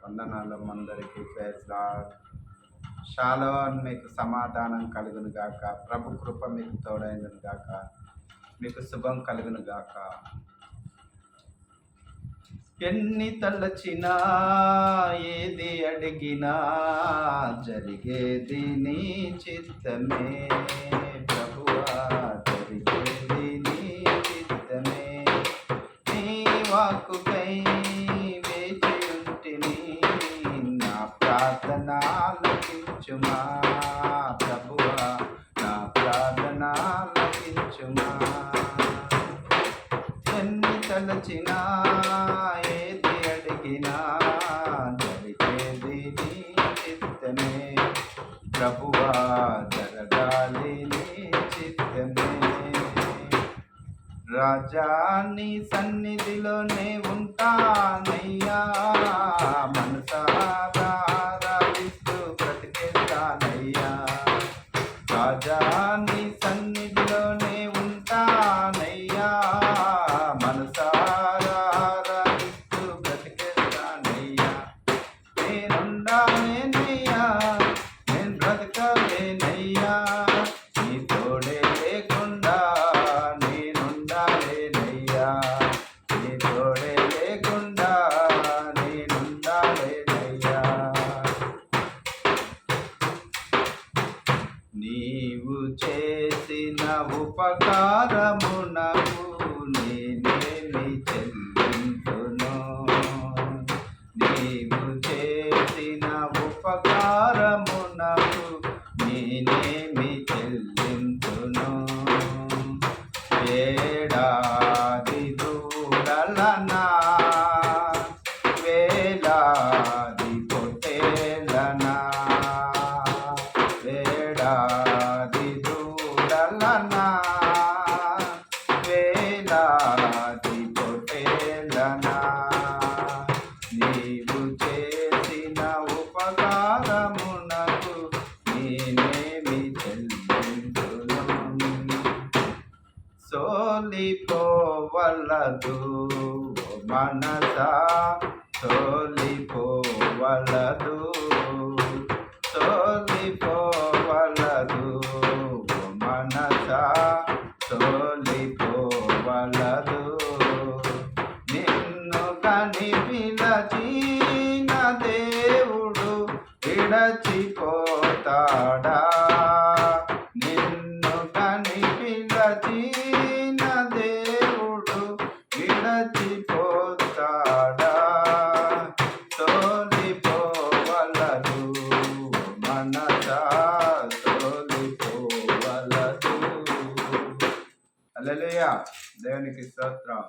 వందనాలు అందరికీ. Praise lord. షాలోన్. మీకు సమాధానం కలుగును గాక. ప్రభు కృప మీకు తోడైనను గాక. మీకు శుభం కలుగును గాక. ఎన్ని తలచినా ఏది అడిగినా జరిగేది నీ చిత్తమే ప్రభువా, జరిగేది నీ చిత్తమే. నీ వాక్కుకై వేచి ఉంటిని, నా ప్రార్థన ఆలకించుమా ప్రభువా, నా ప్రార్థన ఆలకించుమా. ఎన్ని తలచినా ఏది అడిగినా జరిగేది నీ చిత్తమే ప్రభువా, జరగాలి నీ చిత్తమే. రాజా నీ సన్నిధిలోనే ఉంటానయ్యా, మనసారా ఆరాధిస్తూ బ్రతికేస్తానయ్యా. రాజా నీ సన్నిధిలోనే ఉంటానయ్యా, మనసారా ఆరాధిస్తూ బ్రతికేస్తానయ్యా. నేనుండాలేనయ్యా, నేను బ్రతకలేనయ్యా, నీ తోడే లేకుండా నేనుండాలేనయ్యా, నీ తోడే లేకుండా నేనుండాలేనయ్యా. నీవు చేసిన ఉపకారమునకు నేనేమి చెల్లింతును, నీవు చేసిన ఉపకారమునకు నేనేమి చెల్లింతును. ఏడాది దూడలనా వేలాది పొట్టేలనా, వేడాది దూడలనా వేలాది పొట్టేలనా, నీవు చేసిన ఉపకారమునకు నేనేమి చెల్లింతును. సోలిపోవలదు మనసా, సోలిపోవలదు, సోలిపోవలదు మనసా, సోలిపోవలదు. నిన్ను కని పిలచిన దేవుడు విడచిపోతాడా, నిన్ను కని పిలచిన దేవుడు విడచిపోతాడా. సోలిపోవలదు మనసా, సోలిపోవలదు. హల్లెలూయా. దేవునికి స్తోత్రం.